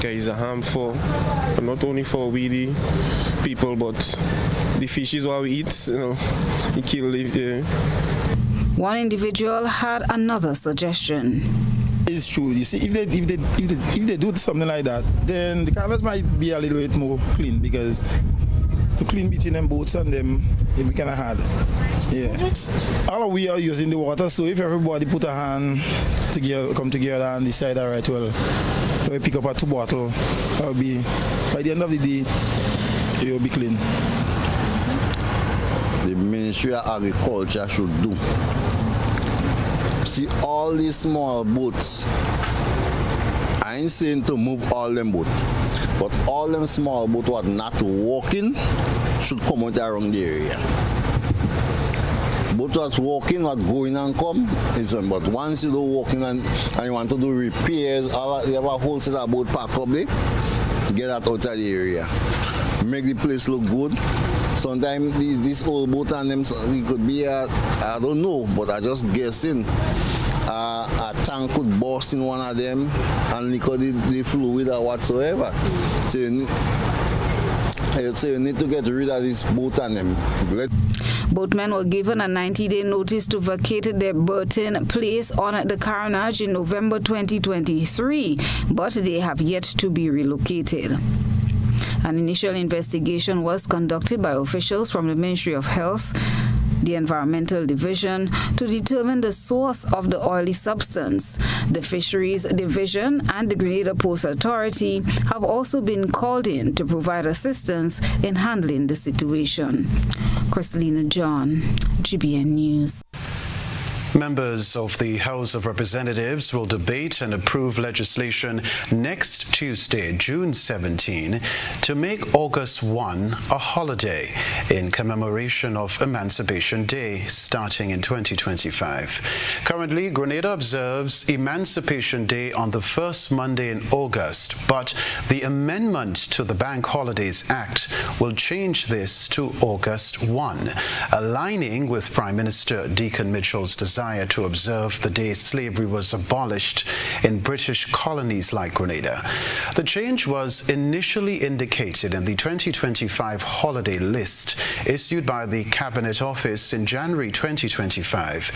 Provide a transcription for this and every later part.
It's a harmful, but not only for we the people, but the fishes what we eat, it kill the. One individual had another suggestion. It's true. You see, if they do something like that, then the canals might be a little bit more clean, because to clean between them boats and them, it'll be kind of hard. Yeah. All we are using the water, so if everybody put a hand together, come together and decide, all right, well, we pick up a 2 bottle, that'll be, by the end of the day, it will be clean. The Ministry of Agriculture should do. See, all these small boats, I ain't saying to move all them boats, but all them small boats what not walking should come out around the area. Boats what's walking, what going and come, is but once you do walking and you want to do repairs, you have a whole set of boat park up there, get that out of the area. Make the place look good. Sometimes this old boat and them, it could be I don't know, but I just guessing. A tank could burst in one of them and leak out the fluid or whatsoever. So you need to get rid of this boat and them. Boatmen were given a 90-day notice to vacate their berthing place on the carnage in November 2023, but they have yet to be relocated. An initial investigation was conducted by officials from the Ministry of Health, the Environmental Division, to determine the source of the oily substance. The Fisheries Division and the Grenada Ports Authority have also been called in to provide assistance in handling the situation. Kristalina John, GBN News. Members of the House of Representatives will debate and approve legislation next Tuesday, June 17, to make August 1 a holiday in commemoration of Emancipation Day starting in 2025. Currently, Grenada observes Emancipation Day on the first Monday in August, but the amendment to the Bank Holidays Act will change this to August 1, aligning with Prime Minister Deacon Mitchell's desire to observe the day slavery was abolished in British colonies like Grenada. The change was initially indicated in the 2025 holiday list issued by the Cabinet Office in January 2025.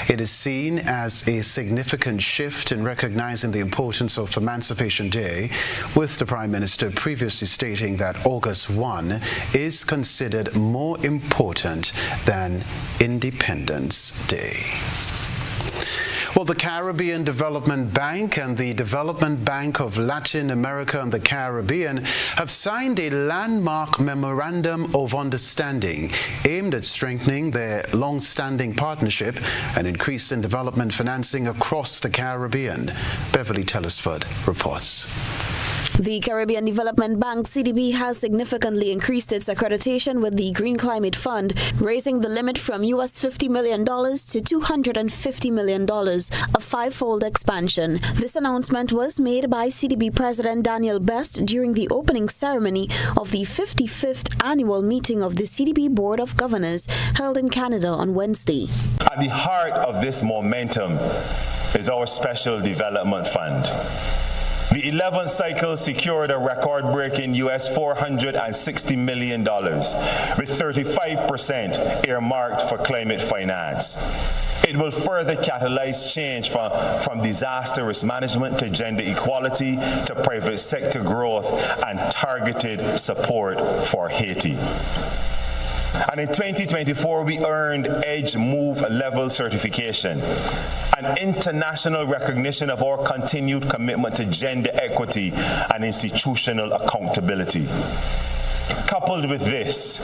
It is seen as a significant shift in recognizing the importance of Emancipation Day, with the Prime Minister previously stating that August 1 is considered more important than Independence Day. Well, the Caribbean Development Bank and the Development Bank of Latin America and the Caribbean have signed a landmark memorandum of understanding aimed at strengthening their long-standing partnership and increasing development financing across the Caribbean. Beverly Telesford reports. The Caribbean Development Bank, CDB, has significantly increased its accreditation with the Green Climate Fund, raising the limit from US $50 million to $250 million, a 5-fold expansion. This announcement was made by CDB President Daniel Best during the opening ceremony of the 55th annual meeting of the CDB Board of Governors held in Canada on Wednesday. At the heart of this momentum is our Special Development Fund. The 11th cycle secured a record-breaking US $460 million, with 35% earmarked for climate finance. It will further catalyze change from disaster risk management to gender equality to private sector growth and targeted support for Haiti. And in 2024, we earned EDGE Move Level certification, an international recognition of our continued commitment to gender equity and institutional accountability. Coupled with this,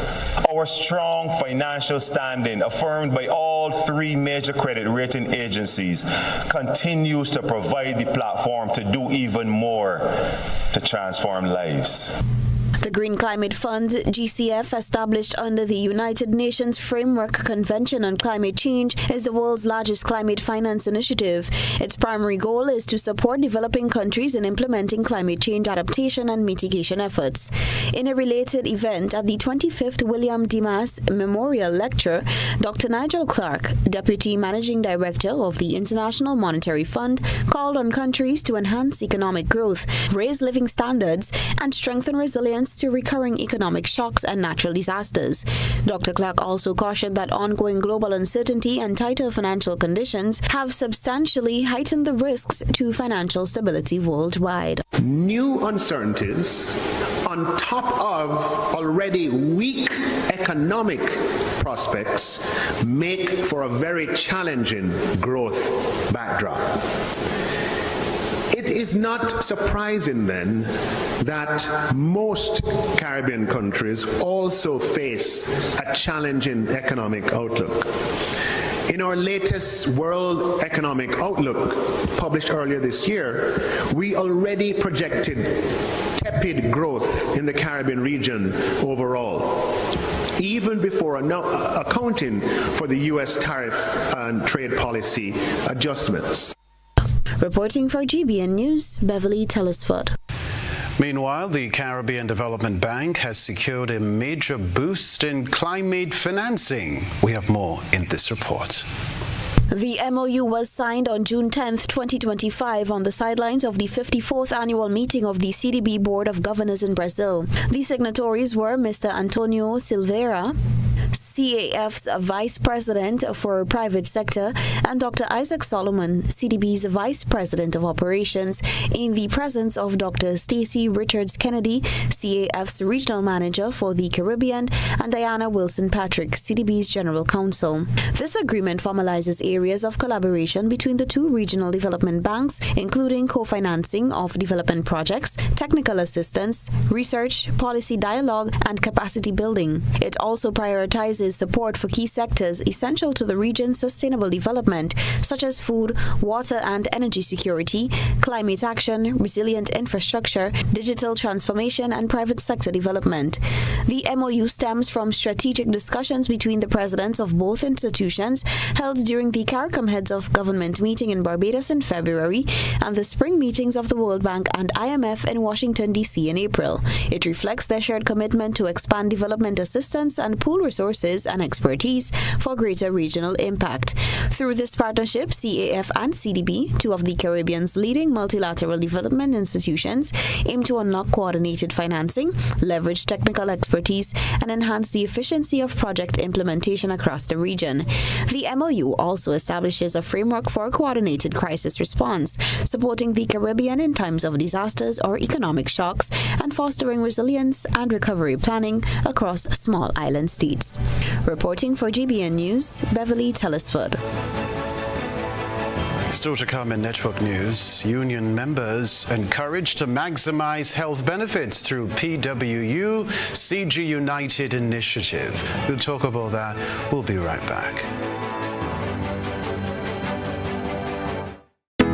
our strong financial standing, affirmed by all 3 major credit rating agencies, continues to provide the platform to do even more to transform lives. The Green Climate Fund, GCF, established under the United Nations Framework Convention on Climate Change, is the world's largest climate finance initiative. Its primary goal is to support developing countries in implementing climate change adaptation and mitigation efforts. In a related event at the 25th William Dimas Memorial Lecture, Dr. Nigel Clark, Deputy Managing Director of the International Monetary Fund, called on countries to enhance economic growth, raise living standards, and strengthen resilience to recurring economic shocks and natural disasters. Dr. Clark also cautioned that ongoing global uncertainty and tighter financial conditions have substantially heightened the risks to financial stability worldwide. New uncertainties on top of already weak economic prospects make for a very challenging growth backdrop. It is not surprising then that most Caribbean countries also face a challenging economic outlook. In our latest World Economic Outlook, published earlier this year, we already projected tepid growth in the Caribbean region overall, even before accounting for the U.S. tariff and trade policy adjustments. Reporting for GBN News, Beverly Telesford. Meanwhile, the Caribbean Development Bank has secured a major boost in climate financing. We have more in this report. The MOU was signed on June 10, 2025 on the sidelines of the 54th annual meeting of the CDB Board of Governors in Brazil. The signatories were Mr. Antonio Silveira, CAF's Vice President for Private Sector, and Dr. Isaac Solomon, CDB's Vice President of Operations, in the presence of Dr. Stacey Richards Kennedy, CAF's Regional Manager for the Caribbean, and Diana Wilson Patrick, CDB's General Counsel. This agreement formalizes areas of collaboration between the two regional development banks, including co-financing of development projects, technical assistance, research, policy dialogue, and capacity building. It also prioritizes support for key sectors essential to the region's sustainable development, such as food, water and energy security, climate action, resilient infrastructure, digital transformation, and private sector development. The MOU stems from strategic discussions between the presidents of both institutions held during the CARICOM Heads of Government meeting in Barbados in February and the spring meetings of the World Bank and IMF in Washington, D.C. in April. It reflects their shared commitment to expand development assistance and pool resources and expertise for greater regional impact. Through this partnership, CAF and CDB, two of the Caribbean's leading multilateral development institutions, aim to unlock coordinated financing, leverage technical expertise, and enhance the efficiency of project implementation across the region. The MOU also establishes a framework for coordinated crisis response, supporting the Caribbean in times of disasters or economic shocks, and fostering resilience and recovery planning across small island states. Reporting for GBN News, Beverly Telesford. Still to come in Network News, union members encouraged to maximize health benefits through PWU CG United initiative. We'll talk about that. We'll be right back.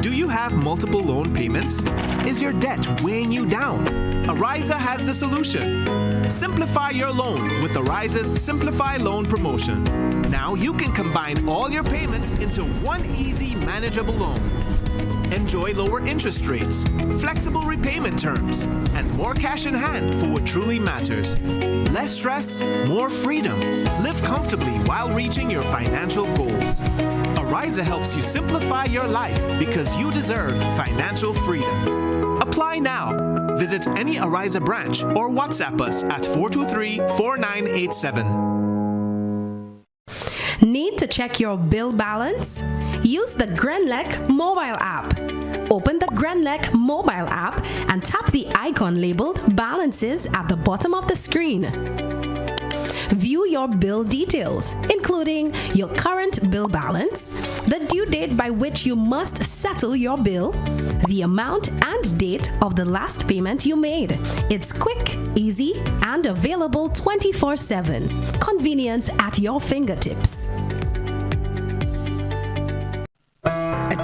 Do you have multiple loan payments? Is your debt weighing you down? Ariza has the solution. Simplify your loan with Ariza's Simplify Loan promotion. Now you can combine all your payments into one easy, manageable loan. Enjoy lower interest rates, flexible repayment terms, and more cash in hand for what truly matters. Less stress, more freedom. Live comfortably while reaching your financial goals. Ariza helps you simplify your life because you deserve financial freedom. Apply now. Visit any Ariza branch or WhatsApp us at 423-4987. Need to check your bill balance? Use the Grenlec mobile app. Open the Grenlec mobile app and tap the icon labeled Balances at the bottom of the screen. View your bill details, including your current bill balance, the due date by which you must settle your bill, the amount and date of the last payment you made. It's quick, easy, and available 24/7. Convenience at your fingertips.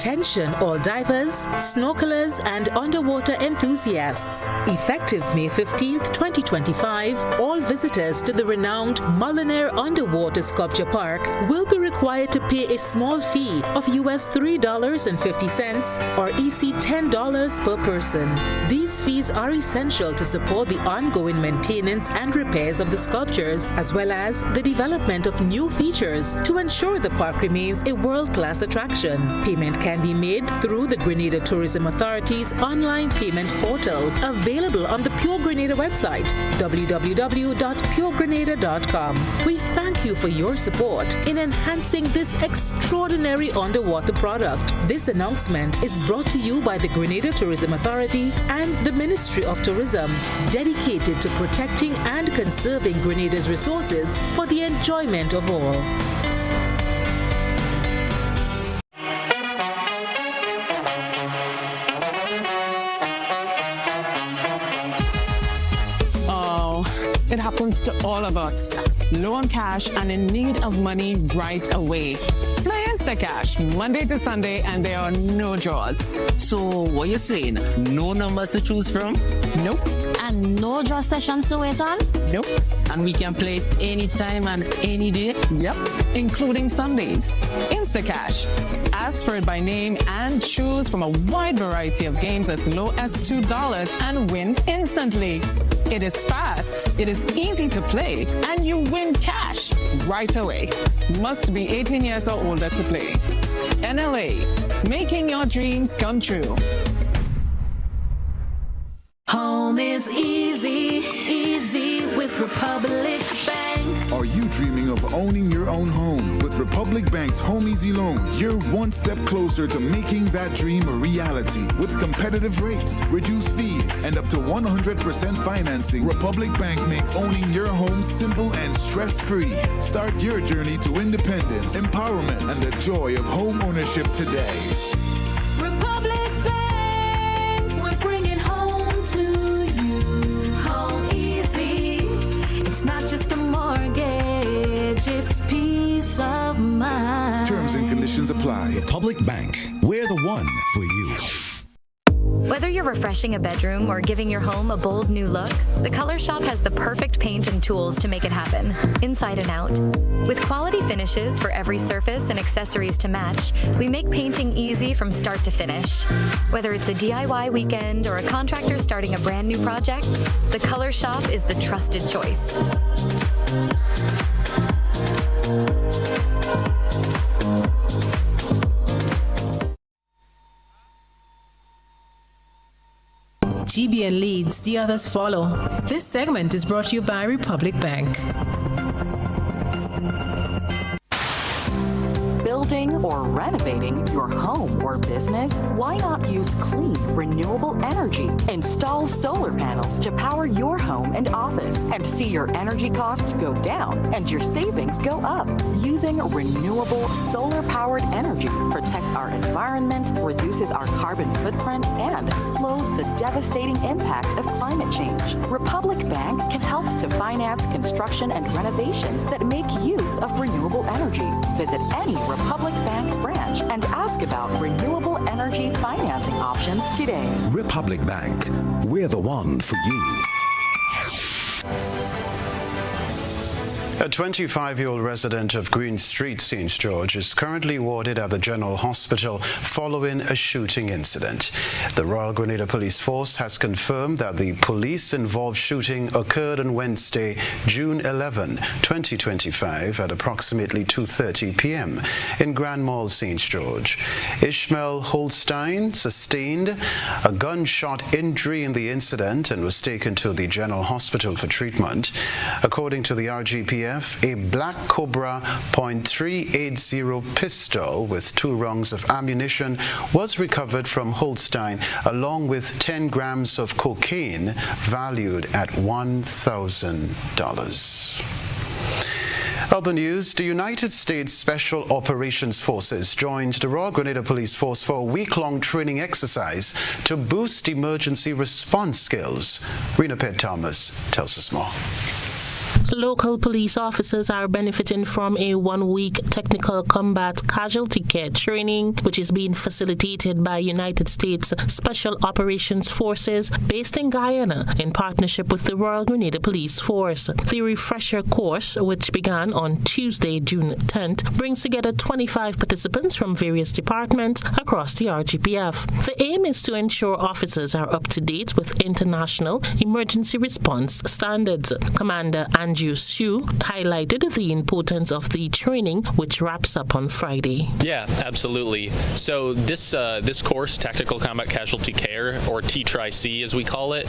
Attention all divers, snorkelers and underwater enthusiasts. Effective May 15th, 2025, all visitors to the renowned Mullinair Underwater Sculpture Park will be required to pay a small fee of US $3.50 or EC $10 per person. These fees are essential to support the ongoing maintenance and repairs of the sculptures, as well as the development of new features to ensure the park remains a world-class attraction. Payment can be made through the Grenada Tourism Authority's online payment portal, available on the Pure Grenada website, www.puregrenada.com. We thank you for your support in enhancing this extraordinary underwater product. This announcement is brought to you by the Grenada Tourism Authority and the Ministry of Tourism, dedicated to protecting and conserving Grenada's resources for the enjoyment of all. It happens to all of us. Low on cash and in need of money right away. Play Instacash Monday to Sunday and there are no draws. So what you saying? No numbers to choose from? Nope. And no draw sessions to wait on? Nope. And we can play it anytime and any day? Yep. Including Sundays. Instacash. Ask for it by name and choose from a wide variety of games as low as $2 and win instantly. It is fast, it is easy to play, and you win cash right away. Must be 18 years or older to play. NLA, making your dreams come true. Home is easy, easy with Republic Bank. Are you dreaming of owning your own home? With Republic Bank's Home Easy Loan, you're one step closer to making that dream a reality. With competitive rates, reduced fees, and up to 100% financing, Republic Bank makes owning your home simple and stress-free. Start your journey to independence, empowerment, and the joy of home ownership today. Republic Bank, we're bringing home to you. Home easy. It's not just a mortgage, it's peace of mind. Terms and conditions apply. Republic Bank, we're the one for you. Whether you're refreshing a bedroom or giving your home a bold new look, the Color Shop has the perfect paint and tools to make it happen, inside and out. With quality finishes for every surface and accessories to match, we make painting easy from start to finish. Whether it's a DIY weekend or a contractor starting a brand new project, the Color Shop is the trusted choice. GBN leads, the others follow. This segment is brought to you by Republic Bank. Building or renovating your home or business? Why not use clean, renewable energy? Install solar panels to power your home and office and see your energy costs go down and your savings go up. Using renewable solar-powered energy protects our environment, reduces our carbon footprint, and slows the devastating impact of climate change. Republic Bank can help to finance construction and renovations that make use of renewable energy. Visit any Republic Bank branch and ask about renewable energy financing options today. Republic Bank, we're the one for you. A 25-year-old resident of Green Street, St. George, is currently warded at the General Hospital following a shooting incident. The Royal Grenada Police Force has confirmed that the police-involved shooting occurred on Wednesday, June 11, 2025, at approximately 2:30 p.m. in Grand Mall, St. George. Ishmael Holstein sustained a gunshot injury in the incident and was taken to the General Hospital for treatment. According to the RGPF, a Black Cobra .380 pistol with 2 rounds of ammunition was recovered from Holstein, along with 10 grams of cocaine valued at $1,000. Other news, the United States Special Operations Forces joined the Royal Grenada Police Force for a week-long training exercise to boost emergency response skills. Rena Pett Thomas tells us more. Local police officers are benefiting from a one-week technical combat casualty care training, which is being facilitated by United States Special Operations Forces based in Guyana in partnership with the Royal Grenada Police Force. The refresher course, which began on Tuesday, June 10th, brings together 25 participants from various departments across the RGPF. The aim is to ensure officers are up to date with international emergency response standards. Commander Andrew Shu highlighted the importance of the training, which wraps up on Friday. Yeah, absolutely. So this course, Tactical Combat Casualty Care, or TCC as we call it,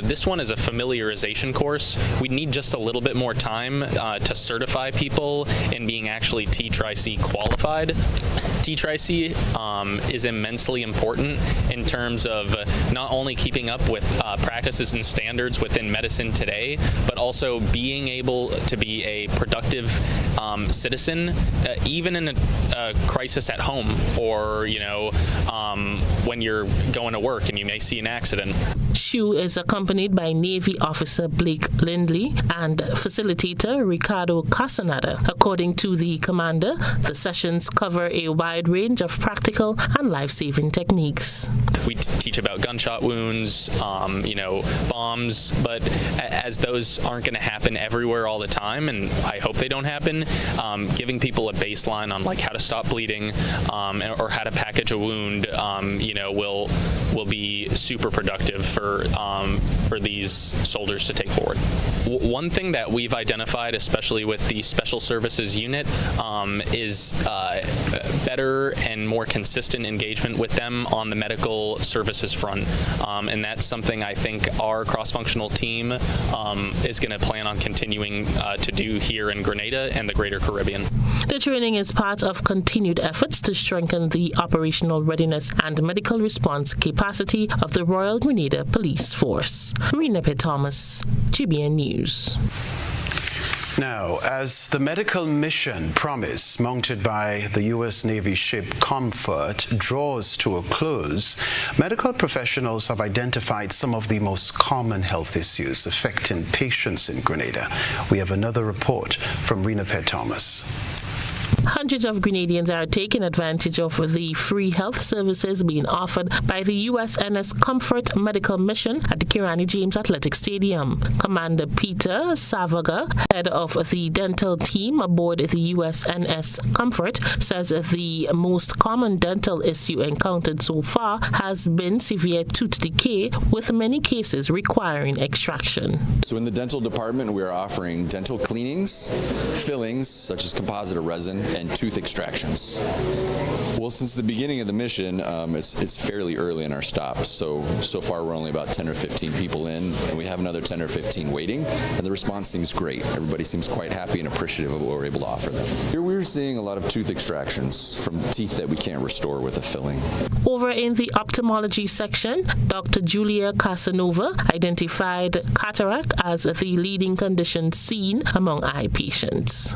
this one is a familiarization course. We need just a little bit more time to certify people in being actually TCC qualified. TCC is immensely important in terms of not only keeping up with practices and standards within medicine today, but also being able to be a productive citizen, even in a crisis at home, or when you're going to work and you may see an accident. Shu is accompanied by Navy Officer Blake Lindley and facilitator Ricardo Casanada. According to the commander, the sessions cover a wide range of practical and life-saving techniques. We teach about gunshot wounds, bombs, but as those aren't going to happen everywhere all the time, and I hope they don't happen, giving people a baseline on how to stop bleeding or how to package a wound, will be super productive for these soldiers to take forward. One thing that we've identified, especially with the Special Services Unit, is better and more consistent engagement with them on the medical services front. And that's something I think our cross-functional team is going to plan on continuing to do here in Grenada and the Greater Caribbean. The training is part of continued efforts to strengthen the operational readiness and medical response capacity of the Royal Grenada Police Force. Rena P. Thomas, GBN News. Now, as the medical mission promise mounted by the U.S. Navy ship Comfort draws to a close, medical professionals have identified some of the most common health issues affecting patients in Grenada. We have another report from Rena P. Thomas. Hundreds of Grenadians are taking advantage of the free health services being offered by the USNS Comfort Medical Mission at the Kirani James Athletic Stadium. Commander Peter Savaga, head of the dental team aboard the USNS Comfort, says the most common dental issue encountered so far has been severe tooth decay, with many cases requiring extraction. So in the dental department, we are offering dental cleanings, fillings such as composite or resin, and tooth extractions. Well, since the beginning of the mission, it's fairly early in our stop. So far we're only about 10 or 15 people in, and we have another 10 or 15 waiting, and the response seems great. Everybody seems quite happy and appreciative of what we're able to offer them. Here we're seeing a lot of tooth extractions from teeth that we can't restore with a filling. Over in the ophthalmology section, Dr. Julia Casanova identified cataract as the leading condition seen among eye patients.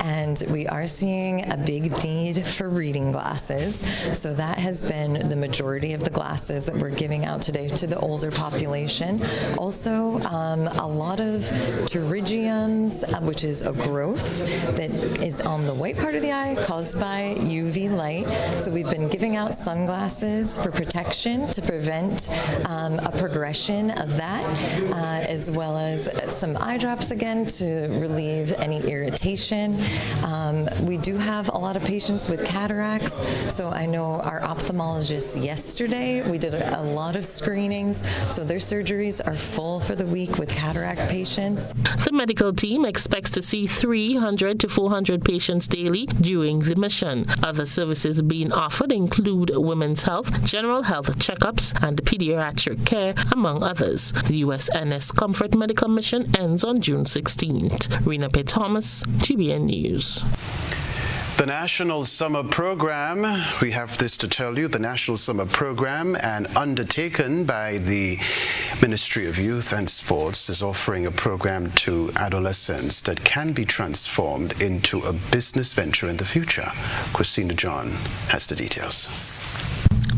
And we are seeing a big need for reading glasses. So that has been the majority of the glasses that we're giving out today to the older population. Also, a lot of pterygiums, which is a growth that is on the white part of the eye caused by UV light. So we've been giving out sunglasses for protection to prevent a progression of that, as well as some eye drops again to relieve any irritation. We do have a lot of patients with cataracts, so I know our ophthalmologist yesterday, we did a lot of screenings, so their surgeries are full for the week with cataract patients. The medical team expects to see 300 to 400 patients daily during the mission. Other services being offered include women's health, general health checkups, and pediatric care, among others. The USNS Comfort Medical Mission ends on June 16th. Rena P. Thomas, GBN News. The National Summer Program, we have this to tell you, the National Summer Program, and undertaken by the Ministry of Youth and Sports, is offering a program to adolescents that can be transformed into a business venture in the future. Christina John has the details.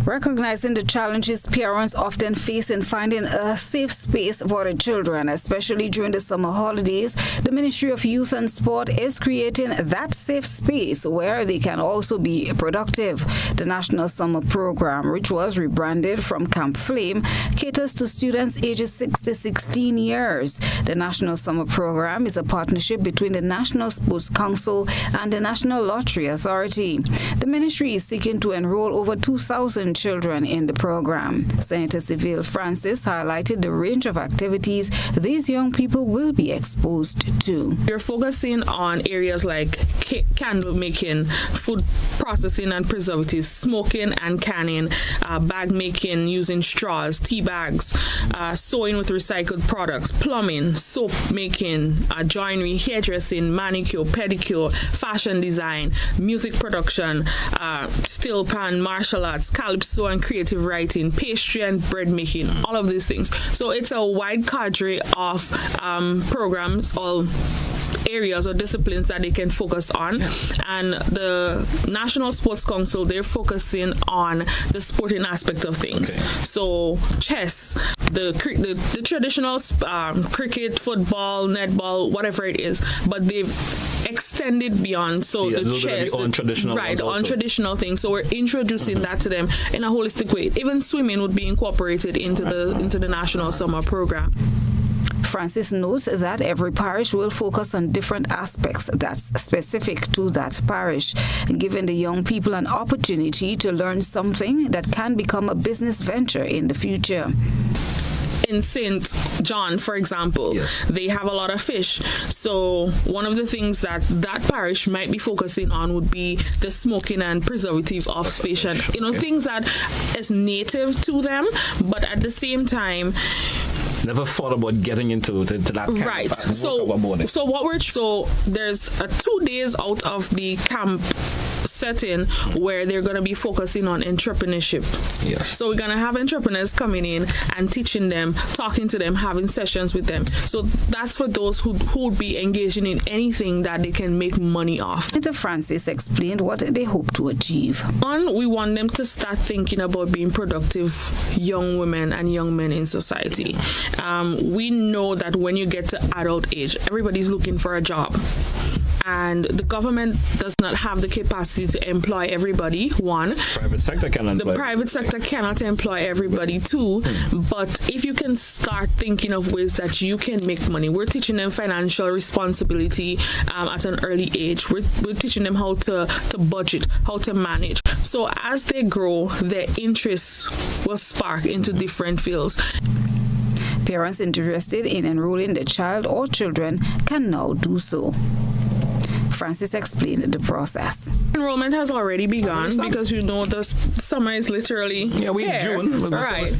Recognizing the challenges parents often face in finding a safe space for their children, especially during the summer holidays, the Ministry of Youth and Sport is creating that safe space where they can also be productive. The National Summer Program, which was rebranded from Camp Flame, caters to students ages 6 to 16 years. The National Summer Program is a partnership between the National Sports Council and the National Lottery Authority. The ministry is seeking to enroll over 2,000 children in the program. Senator Seville Francis highlighted the range of activities these young people will be exposed to. We're focusing on areas like candle making, food processing and preservatives, smoking and canning, bag making using straws, tea bags, sewing with recycled products, plumbing, soap making, joinery, hairdressing, manicure, pedicure, fashion design, music production, steel pan, martial arts, calypso and creative writing, pastry and bread making, all of these things. So it's a wide cadre of programs, all areas or disciplines that they can focus on. And the National Sports Council, they're focusing on the sporting aspect of things. Okay. So chess, the traditional cricket, football, netball, whatever it is, but they've extended beyond. So the chess, untraditional things. So we're introducing that to them in a holistic way. Even swimming would be incorporated into the National Summer Program. Francis notes that every parish will focus on different aspects that's specific to that parish, giving the young people an opportunity to learn something that can become a business venture in the future. In St. John, for example, they have a lot of fish. So one of the things that parish might be focusing on would be the smoking and preservative of fish, and things that is native to them, but at the same time, never thought about getting into that kind right. of So there's 2 days out of the camp setting where they're going to be focusing on entrepreneurship. Yes. So we're going to have entrepreneurs coming in and teaching them, talking to them, having sessions with them. So that's for those who would be engaging in anything that they can make money off. Senator Francis explained what they hope to achieve. One, we want them to start thinking about being productive young women and young men in society. We know that when you get to adult age, everybody's looking for a job. And the government does not have the capacity to employ everybody, one. Private sector cannot employ. The private sector cannot employ everybody, two. But if you can start thinking of ways that you can make money, we're teaching them financial responsibility at an early age. We're teaching them how to budget, how to manage. So as they grow, their interests will spark into different fields. Parents interested in enrolling their child or children can now do so. Francis explained the process. Enrollment has already begun because the summer is literally in June. Right.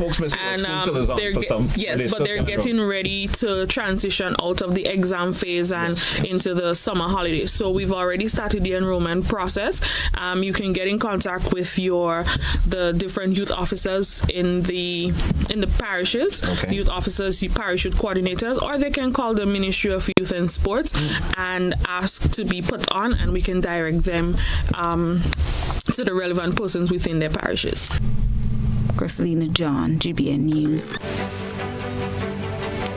They're getting ready to transition out of the exam phase and into the summer holidays. So we've already started the enrollment process. You can get in contact with the different youth officers in the parishes, youth officers, parish youth coordinators, or they can call the Ministry of Youth and Sports and ask to be put on, and we can direct them to the relevant persons within their parishes. Christina John, GBN News.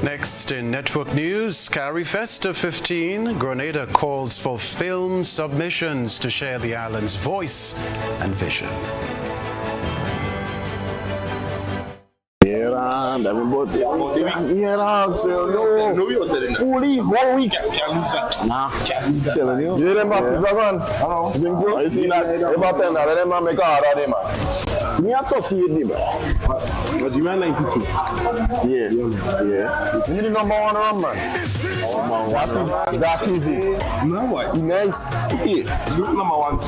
Next in Network News, Carry Festa 15, Grenada calls for film submissions to share the island's voice and vision. Me a 38 but you man 92. Yeah. You the number one run, man. That is it. No what? Nice. Yeah. You number one.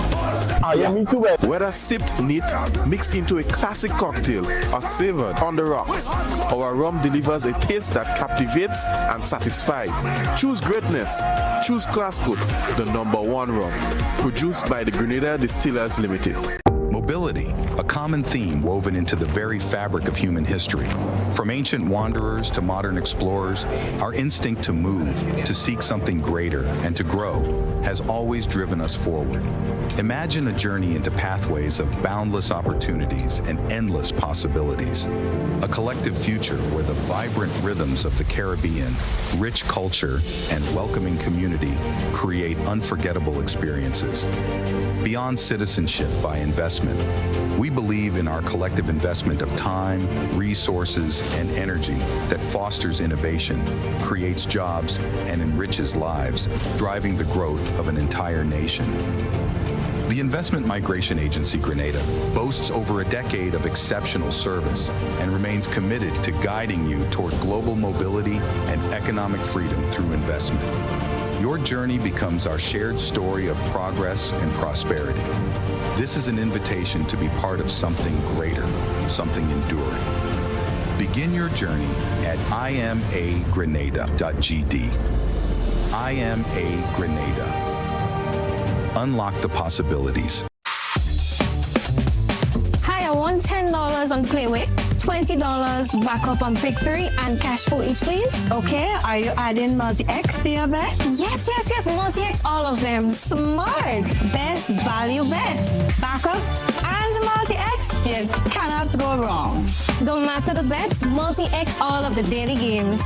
Yeah, me too. Whether sipped neat, mixed into a classic cocktail, or savored on the rocks, our rum delivers a taste that captivates and satisfies. Choose greatness. Choose Class Good, the number one rum. Produced by the Grenada Distillers Limited. Mobility, a common theme woven into the very fabric of human history. From ancient wanderers to modern explorers, our instinct to move, to seek something greater, and to grow has always driven us forward. Imagine a journey into pathways of boundless opportunities and endless possibilities. A collective future where the vibrant rhythms of the Caribbean, rich culture, and welcoming community create unforgettable experiences. Beyond citizenship by investment, we believe in our collective investment of time, resources, and energy that fosters innovation, creates jobs, and enriches lives, driving the growth of an entire nation. The Investment Migration Agency Grenada boasts over a decade of exceptional service and remains committed to guiding you toward global mobility and economic freedom through investment. Your journey becomes our shared story of progress and prosperity. This is an invitation to be part of something greater, something enduring. Begin your journey at imagrenada.gd. IMA Grenada. Unlock the possibilities. Hi, I want $10 on Playway, $20 backup on Victory, and cash for each, please. Okay, are you adding multi-X to your bet? Yes, multi-X, all of them. Smart. Best value bet. Backup and multi-X. You cannot go wrong. Don't matter the bet, multi-X all of the daily games.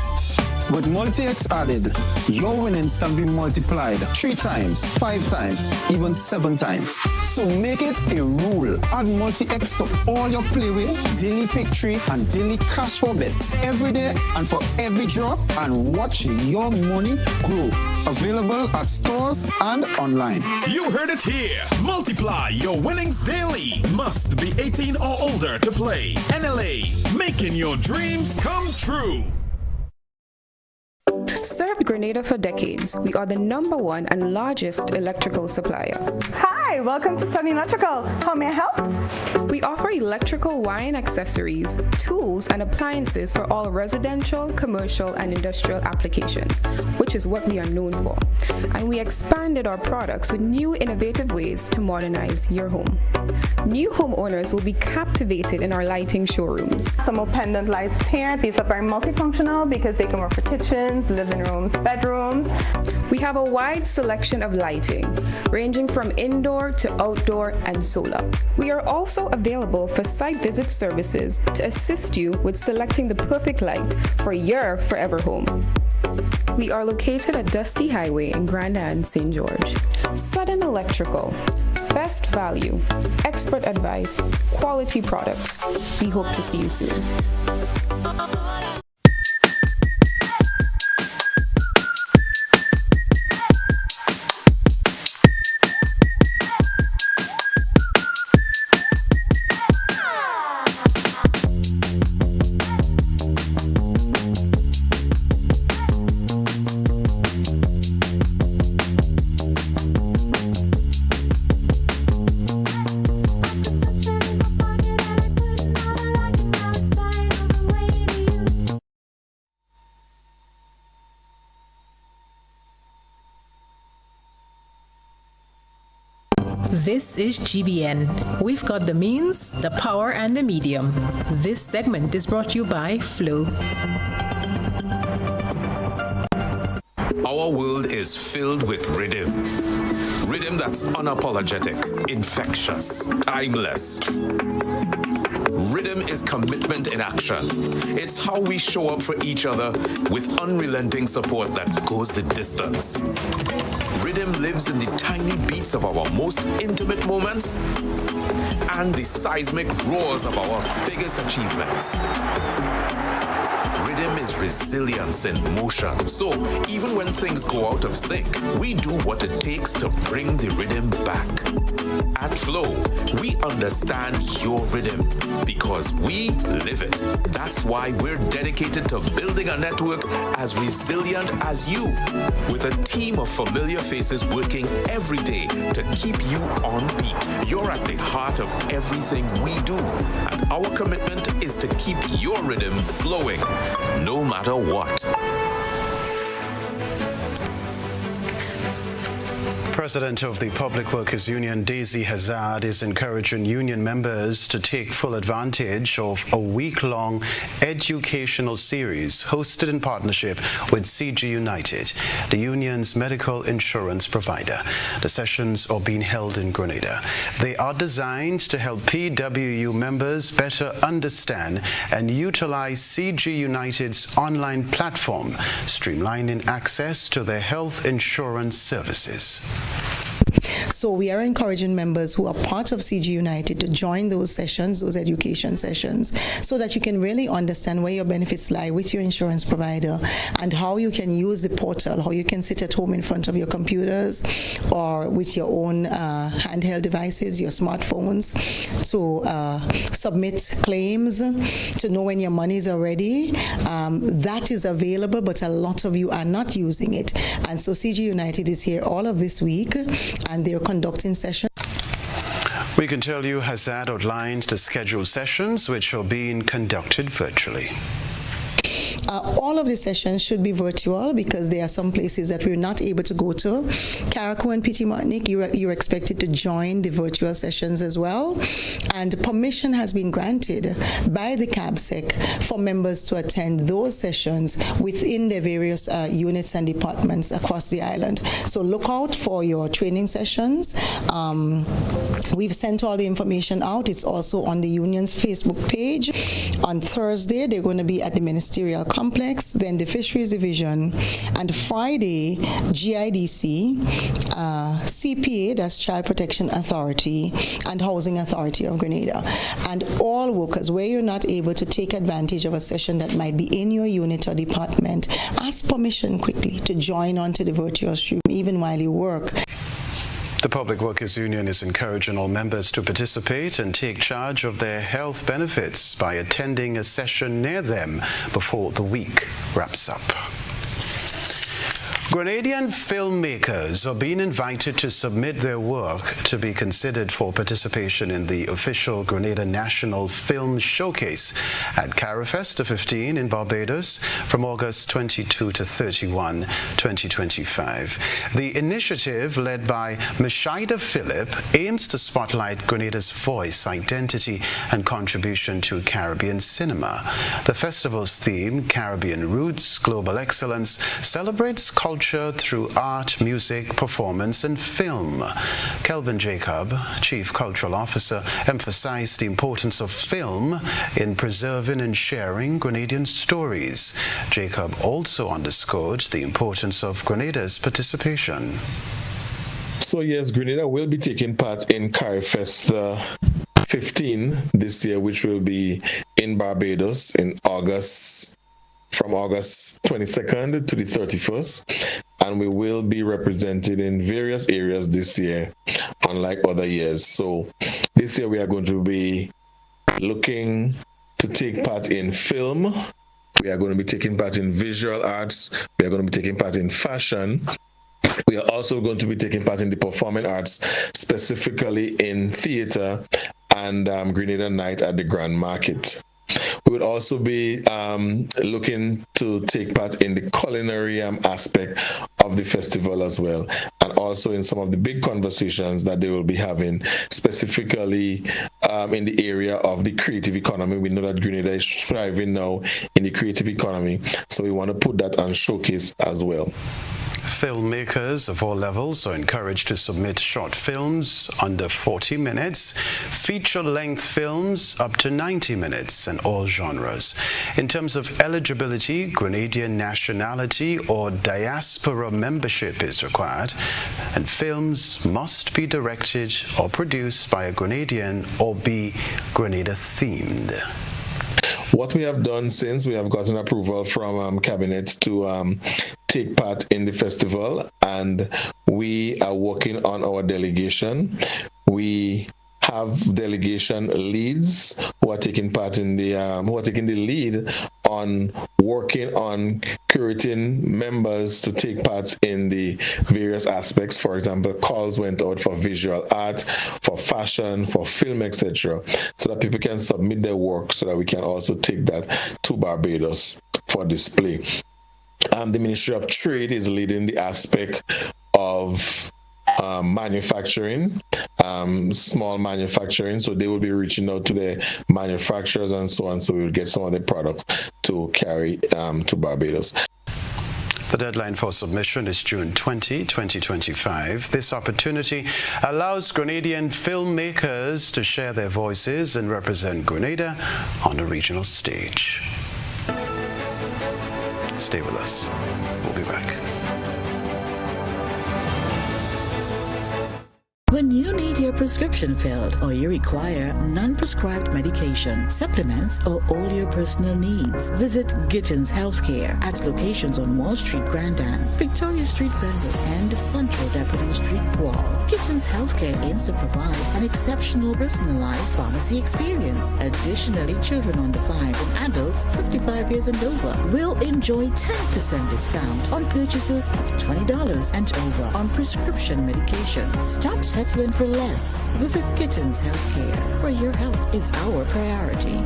With multi-X added, your winnings can be multiplied 3 times, 5 times, even 7 times. So make it a rule. Add multi-X to all your Playway, daily victory, and daily cash for bets every day and for every draw, and watch your money grow. Available at stores and online. You heard it here. Multiply your winnings daily. Must be 18 or older to play. NLA, making your dreams come true. Served Grenada for decades, we are the #1 and largest electrical supplier. Hi, welcome to Sunny Electrical. How may I help? We offer electrical wire and accessories, tools, and appliances for all residential, commercial, and industrial applications, which is what we are known for. And we expanded our products with new innovative ways to modernize your home. New homeowners will be captivated in our lighting showrooms. Some more pendant lights here. These are very multifunctional because they can work for kitchens, living rooms, bedrooms. We have a wide selection of lighting, ranging from indoor to outdoor and solar. We are also available for site visit services to assist you with selecting the perfect light for your forever home. We are located at Dusty Highway in Grand Anne, St. George. Sudden Electrical. Best value, expert advice, quality products. We hope to see you soon. This is GBN. We've got the means, the power, and the medium. This segment is brought to you by Flow. Our world is filled with rhythm. Rhythm that's unapologetic, infectious, timeless. Rhythm is commitment in action. It's how we show up for each other with unrelenting support that goes the distance. Rhythm lives in the tiny beats of our most intimate moments and the seismic roars of our biggest achievements. Rhythm is resilience in motion. So even when things go out of sync, we do what it takes to bring the rhythm back. At Flow, we understand your rhythm because we live it. That's why we're dedicated to building a network as resilient as you, with a team of familiar faces working every day to keep you on beat. You're at the heart of everything we do, and our commitment is to keep your rhythm flowing, no matter what. President of the Public Workers Union, Daisy Hazard, is encouraging union members to take full advantage of a week-long educational series hosted in partnership with CG United, the union's medical insurance provider. The sessions are being held in Grenada. They are designed to help PWU members better understand and utilize CG United's online platform, streamlining access to their health insurance services. So we are encouraging members who are part of CG United to join those sessions, those education sessions, so that you can really understand where your benefits lie with your insurance provider and how you can use the portal, how you can sit at home in front of your computers or with your own handheld devices, your smartphones, to submit claims, to know when your monies are ready. That is available, but a lot of you are not using it. And so CG United is here all of this week, and they're conducting sessions. We can tell you Hazard outlined the scheduled sessions which are being conducted virtually. All of the sessions should be virtual because there are some places that we're not able to go to. Carriacou and Petit Martinique, you're expected to join the virtual sessions as well. And permission has been granted by the CABSEC for members to attend those sessions within the various units and departments across the island. So look out for your training sessions. We've sent all the information out. It's also on the union's Facebook page. On Thursday, they're going to be at the Ministerial Complex, then the Fisheries Division, and Friday, GIDC, CPA, that's Child Protection Authority, and Housing Authority of Grenada. And all workers, where you're not able to take advantage of a session that might be in your unit or department, ask permission quickly to join onto the virtual stream, even while you work. The Public Workers Union is encouraging all members to participate and take charge of their health benefits by attending a session near them before the week wraps up. Grenadian filmmakers are being invited to submit their work to be considered for participation in the official Grenada National Film Showcase at Carifesta 15 in Barbados from August 22 to 31, 2025. The initiative, led by Mashida Phillip, aims to spotlight Grenada's voice, identity, and contribution to Caribbean cinema. The festival's theme, Caribbean Roots, Global Excellence, celebrates culture through art, music, performance, and film. Kelvin Jacob, Chief Cultural Officer, emphasized the importance of film in preserving and sharing Grenadian stories. Jacob also underscored the importance of Grenada's participation. So yes, Grenada will be taking part in Carifesta 15 this year, which will be in Barbados in August, from August 22nd to the 31st, and we will be represented in various areas this year, unlike other years. So this year we are going to be looking to take part in film, we are going to be taking part in visual arts, we are going to be taking part in fashion, we are also going to be taking part in the performing arts, specifically in theater and Grenada Night at the Grand Market. We would also be looking to take part in the culinary aspect of the festival as well, and also in some of the big conversations that they will be having, specifically in the area of the creative economy. We know that Grenada is thriving now in the creative economy, so we want to put that on showcase as well. Filmmakers of all levels are encouraged to submit short films under 40 minutes, feature-length films up to 90 minutes, and all genres. In terms of eligibility, Grenadian nationality or diaspora membership is required, and films must be directed or produced by a Grenadian or be Grenada-themed. What we have done since we have gotten approval from Cabinet to take part in the festival, and we are working on our delegation. We have delegation leads who are taking part in the who are taking the lead on working on curating members to take part in the various aspects. For example, calls went out for visual art, for fashion, for film, etc., so that people can submit their work so that we can also take that to Barbados for display. The Ministry of Trade is leading the aspect of manufacturing, small manufacturing. So they will be reaching out to the manufacturers and so on. So we will get some of the products to carry to Barbados. The deadline for submission is June 20, 2025. This opportunity allows Grenadian filmmakers to share their voices and represent Grenada on a regional stage. Stay with us. We'll be back. When you need your prescription filled or you require non-prescribed medication, supplements, or all your personal needs, visit Gittins Healthcare at locations on Wall Street, Grand Anse, Victoria Street, Grenville, and Central Deputy Street, Wharf. Gittins Healthcare aims to provide an exceptional personalized pharmacy experience. Additionally, children under 5 and adults 55 years and over will enjoy 10% discount on purchases of $20 and over on prescription medication. Stop settling for less. Visit Gittins Healthcare, where your health is our priority.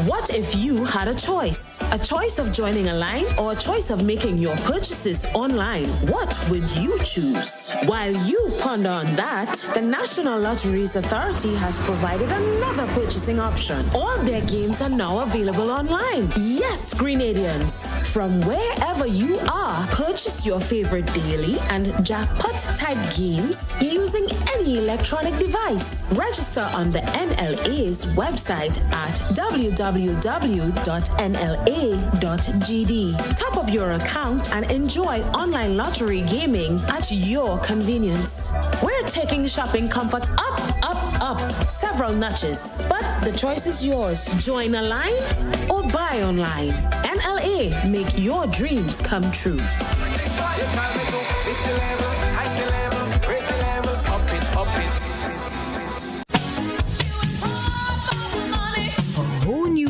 What if you had a choice? A choice of joining a line or a choice of making your purchases online? What would you choose? While you ponder on that, the National Lotteries Authority has provided another purchasing option. All their games are now available online. Yes, Grenadians, from wherever you are, purchase your favorite daily and jackpot-type games using any electronic device. Register on the NLA's website at www.nla.gd. Top up your account and enjoy online lottery gaming at your convenience. We're taking shopping comfort up, up, up several notches, but the choice is yours. Join a line or buy online. NLA, make your dreams come true.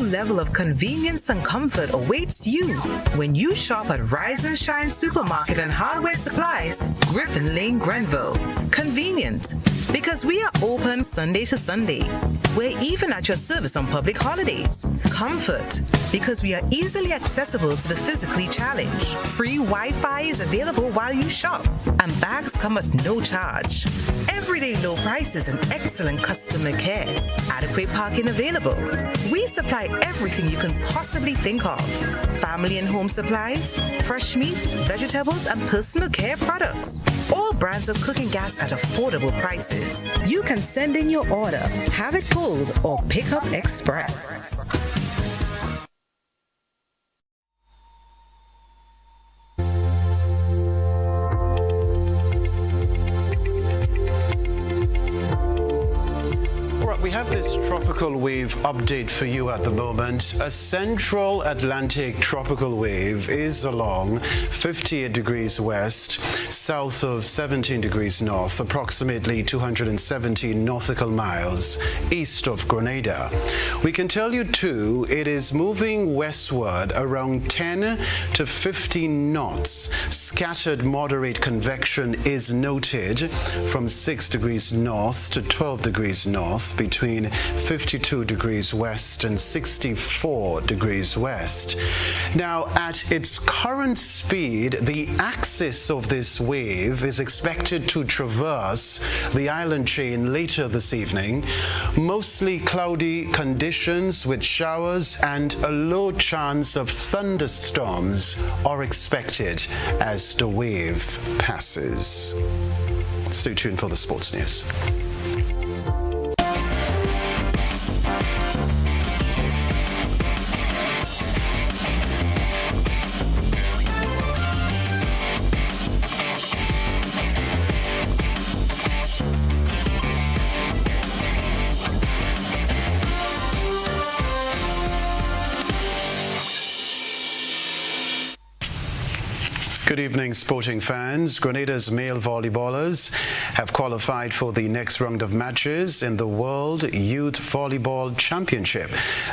Level of convenience and comfort awaits you when you shop at Rise and Shine Supermarket and Hardware Supplies, Griffin Lane, Grenville. Convenient, because we are open Sunday to Sunday. We're even at your service on public holidays. Comfort, because we are easily accessible to the physically challenged. Free Wi-Fi is available while you shop, and bags come at no charge. Everyday low prices and excellent customer care. Adequate parking available. We supply everything you can possibly think of. Family and home supplies, fresh meat, vegetables, and personal care products. All brands of cooking gas at affordable prices. You can send in your order, have it pulled, or pick up express. We have this tropical wave update for you at the moment. A central Atlantic tropical wave is along 58 degrees west, south of 17 degrees north, approximately 217 nautical miles east of Grenada. We can tell you too, it is moving westward around 10 to 15 knots. Scattered moderate convection is noted from 6 degrees north to 12 degrees north, between 52 degrees west and 64 degrees west. Now, at its current speed, the axis of this wave is expected to traverse the island chain later this evening. Mostly cloudy conditions with showers and a low chance of thunderstorms are expected as the wave passes. Stay tuned for the sports news. Good evening, sporting fans. Grenada's male volleyballers have qualified for the next round of matches in the World Youth Volleyball Championship.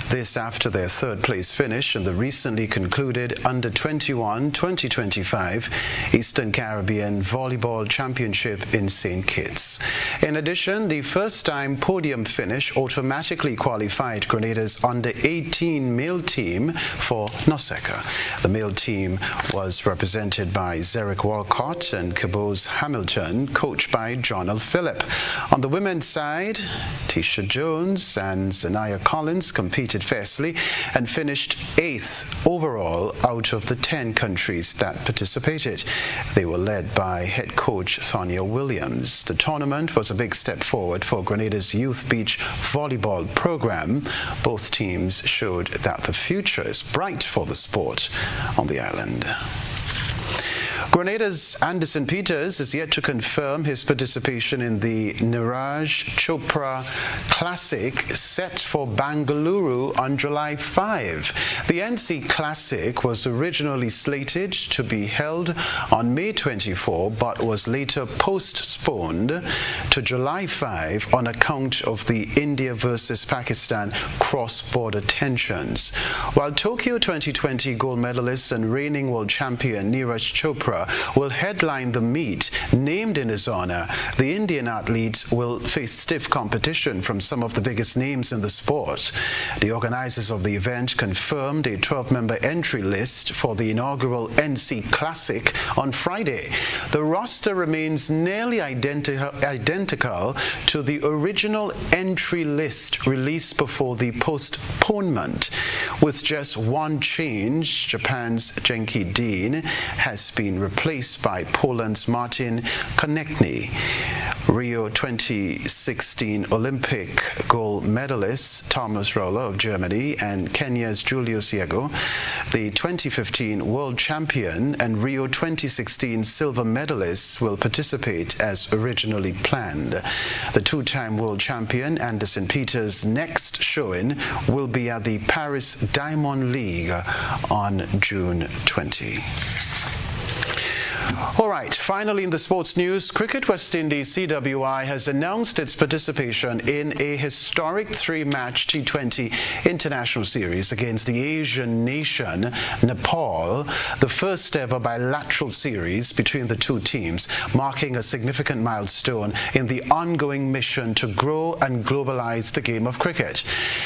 This after their third-place finish in the recently concluded Under-21 2025 Eastern Caribbean Volleyball Championship in St. Kitts. In addition, the first-time podium finish automatically qualified Grenada's Under-18 male team for NOSECA. The male team was represented by Zerick Walcott and Caboose Hamilton, coached by John L. Phillip. On the women's side, Tisha Jones and Zanaya Collins competed fiercely and finished 8th overall out of the 10 countries that participated. They were led by head coach Thonia Williams. The tournament was a big step forward for Grenada's youth beach volleyball program. Both teams showed that the future is bright for the sport on the island. Grenada's Anderson Peters is yet to confirm his participation in the Neeraj Chopra Classic set for Bangalore on July 5. The NC Classic was originally slated to be held on May 24 but was later postponed to July 5 on account of the India versus Pakistan cross-border tensions. While Tokyo 2020 gold medalist and reigning world champion Neeraj Chopra will headline the meet named in his honor, the Indian athletes will face stiff competition from some of the biggest names in the sport. The organizers of the event confirmed a 12-member entry list for the inaugural NC Classic on Friday. The roster remains nearly identical to the original entry list released before the postponement. With just one change, Japan's Genki Dean has been replaced by Poland's Martin Konechny. Rio 2016 Olympic gold medalist Thomas Roller of Germany and Kenya's Julius Yego, the 2015 world champion and Rio 2016 silver medalists will participate as originally planned. The two-time world champion Anderson Peters' next showing will be at the Paris Diamond League on June 20. All right, finally in the sports news, Cricket West Indies CWI has announced its participation in a historic 3-match T20 international series against the Asian nation Nepal, the first ever bilateral series between the two teams, marking a significant milestone in the ongoing mission to grow and globalize the game of cricket.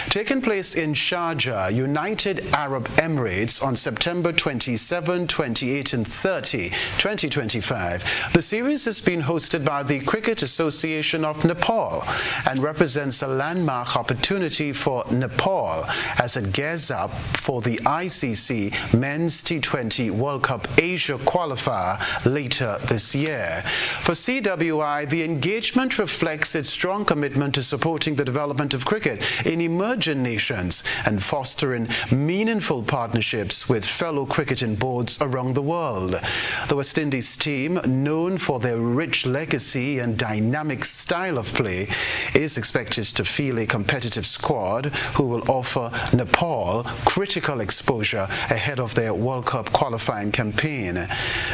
Taking place in Sharjah, United Arab Emirates on September 27, 28 and 30, 2025. The series has been hosted by the Cricket Association of Nepal and represents a landmark opportunity for Nepal as it gears up for the ICC Men's T20 World Cup Asia qualifier later this year. For CWI, the engagement reflects its strong commitment to supporting the development of cricket in emerging nations and fostering meaningful partnerships with fellow cricketing boards around the world. The West Indies team, known for their rich legacy and dynamic style of play, is expected to field a competitive squad who will offer Nepal critical exposure ahead of their World Cup qualifying campaign.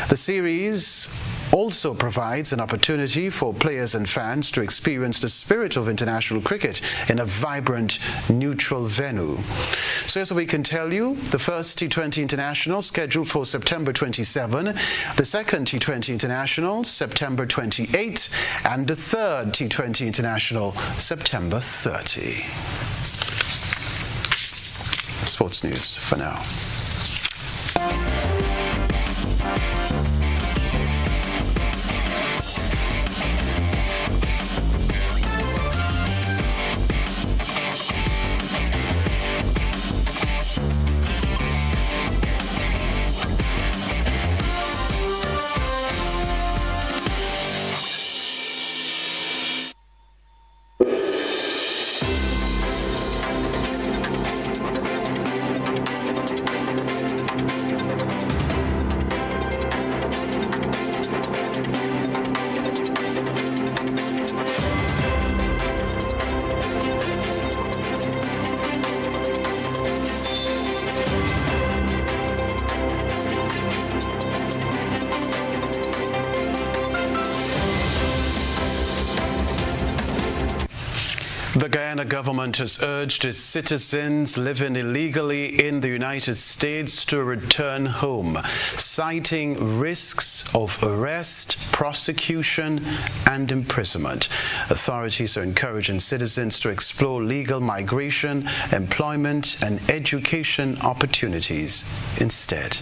The series also provides an opportunity for players and fans to experience the spirit of international cricket in a vibrant, neutral venue. So as we can tell you, the first T20 International scheduled for September 27, the second T20 International September 28, and the third T20 International September 30. Sports news for now. The Guyana government has urged its citizens living illegally in the United States to return home, citing risks of arrest, prosecution, and imprisonment. Authorities are encouraging citizens to explore legal migration, employment, and education opportunities instead.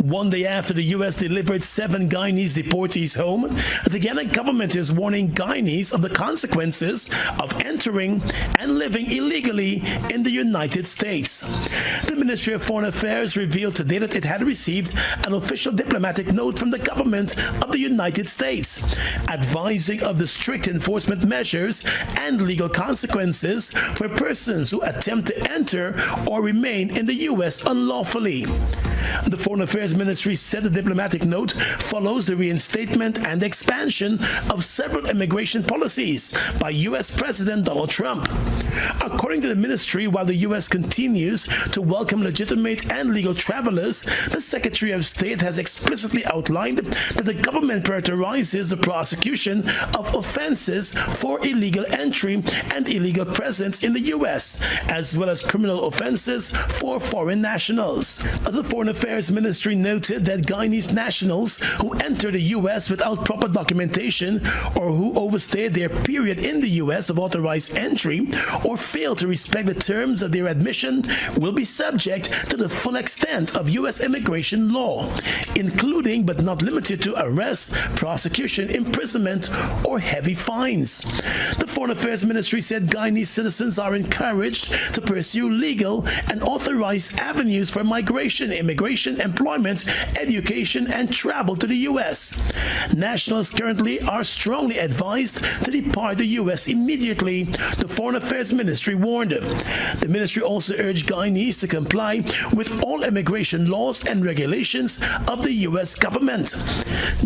One day after the U.S. delivered 7 Guyanese deportees home, the Guyana government is warning Guyanese of the consequences of entering and living illegally in the United States. The Ministry of Foreign Affairs revealed today that it had received an official diplomatic note from the government of the United States, advising of the strict enforcement measures and legal consequences for persons who attempt to enter or remain in the U.S. unlawfully. The Foreign Affairs Ministry said the diplomatic note follows the reinstatement and expansion of several immigration policies by U.S. President Donald Trump. According to the ministry, while the U.S. continues to welcome legitimate and legal travelers, the Secretary of State has explicitly outlined that the government prioritizes the prosecution of offenses for illegal entry and illegal presence in the U.S., as well as criminal offenses for foreign nationals. The Foreign Affairs Ministry noted that Guyanese nationals who enter the U.S. without proper documentation or who overstay their period in the U.S. of authorized entry or fail to respect the terms of their admission will be subject to the full extent of U.S. immigration law, including but not limited to arrest, prosecution, imprisonment, or heavy fines. The Foreign Affairs Ministry said Guyanese citizens are encouraged to pursue legal and authorized avenues for migration, immigration, employment, education, and travel to the U.S. Nationals currently are strongly advised to depart the U.S. immediately, the Foreign Affairs Ministry warned. The ministry also urged Guyanese to comply with all immigration laws and regulations of the U.S. government.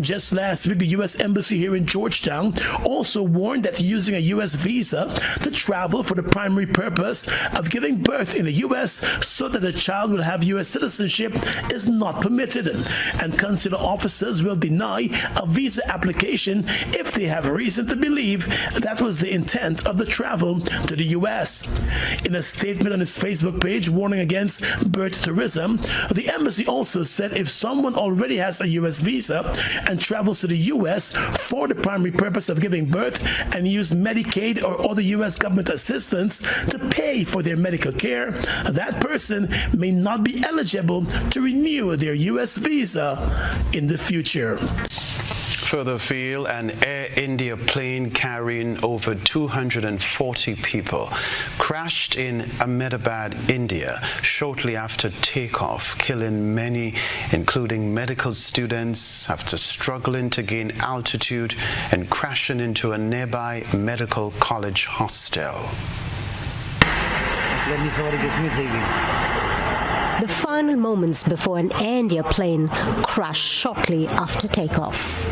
Just last week, the U.S. Embassy here in Georgetown also warned that using a U.S. visa to travel for the primary purpose of giving birth in the U.S. so that the child will have U.S. citizenship is not permitted, and consular officers will deny a visa application if they have a reason to believe that was the intent of the travel to the U.S. In a statement on its Facebook page warning against birth tourism, the embassy also said if someone already has a U.S. visa and travels to the U.S. for the primary purpose of giving birth and use Medicaid or other U.S. government assistance to pay for their medical care, that person may not be eligible to renew their U.S. visa in the future. Further afield, an Air India plane carrying over 240 people crashed in Ahmedabad, India, shortly after takeoff, killing many, including medical students, after struggling to gain altitude and crashing into a nearby medical college hostel. The final moments before an Air India plane crashed shortly after takeoff.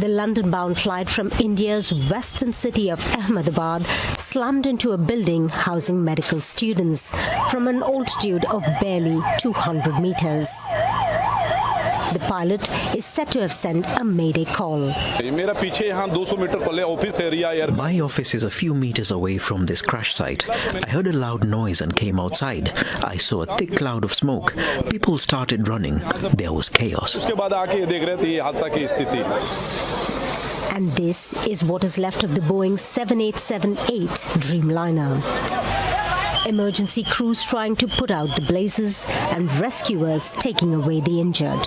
The London-bound flight from India's western city of Ahmedabad slammed into a building housing medical students from an altitude of barely 200 meters. The pilot is said to have sent a mayday call. My office is a few meters away from this crash site. I heard a loud noise and came outside. I saw a thick cloud of smoke. People started running. There was chaos. And this is what is left of the Boeing 7878 Dreamliner. Emergency crews trying to put out the blazes and rescuers taking away the injured.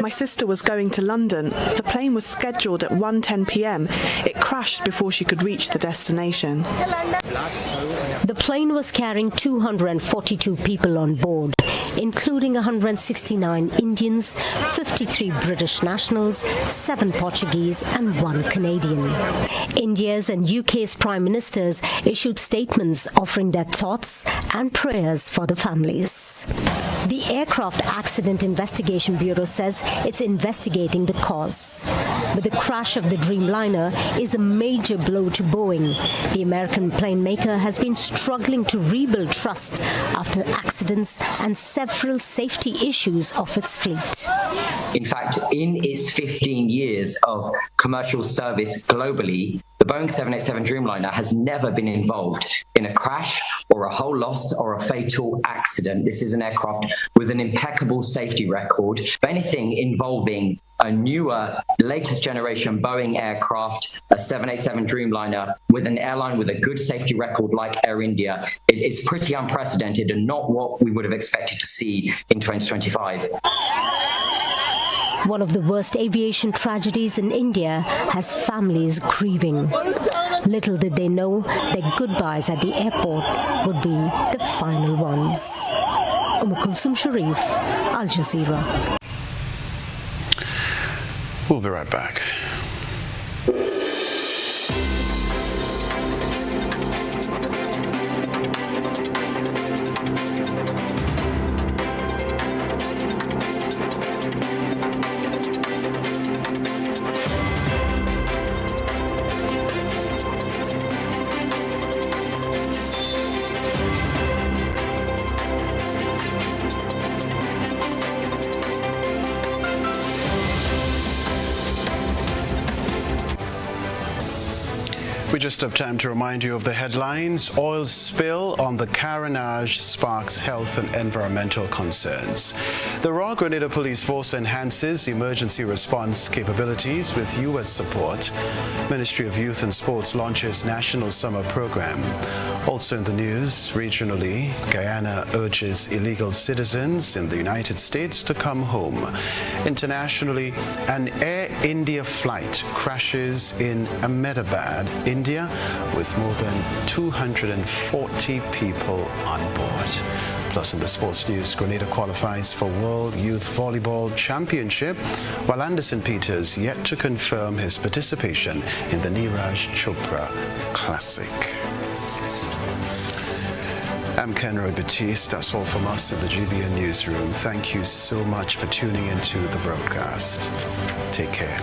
My sister was going to London. The plane was scheduled at 1:10 p.m. It crashed before she could reach the destination. The plane was carrying 242 people on board, including 169 Indians, 53 British nationals, 7 Portuguese and 1 Canadian. India's and UK's prime ministers issued statements offering their thoughts and prayers for the families. The Aircraft Accident Investigation Bureau says It's investigating the cause. But the crash of the Dreamliner is a major blow to Boeing. The American plane maker has been struggling to rebuild trust after accidents and several safety issues of its fleet. In fact, in its 15 years of commercial service globally, the Boeing 787 Dreamliner has never been involved in a crash or a hull loss or a fatal accident. This is an aircraft with an impeccable safety record. If anything involving a newer, latest generation Boeing aircraft, a 787 Dreamliner, with an airline with a good safety record like Air India, it's pretty unprecedented and not what we would have expected to see in 2025. One of the worst aviation tragedies in India has families grieving. Little did they know their goodbyes at the airport would be the final ones. Kulsum Sharif, Al Jazeera. We'll be right back. We just have time to remind you of the headlines. Oil spill on the Carenage sparks health and environmental concerns. The Raw Grenada Police Force enhances emergency response capabilities with U.S. support. Ministry of Youth and Sports launches National Summer Program. Also in the news, regionally, Guyana urges illegal citizens in the United States to come home. Internationally, an Air India flight crashes in Ahmedabad, India, with more than 240 people on board. Plus in the sports news, Grenada qualifies for World Youth Volleyball Championship, while Anderson Peters yet to confirm his participation in the Neeraj Chopra Classic. I'm Kenroy Baptiste. That's all from us at the GBN Newsroom. Thank you so much for tuning into the broadcast. Take care.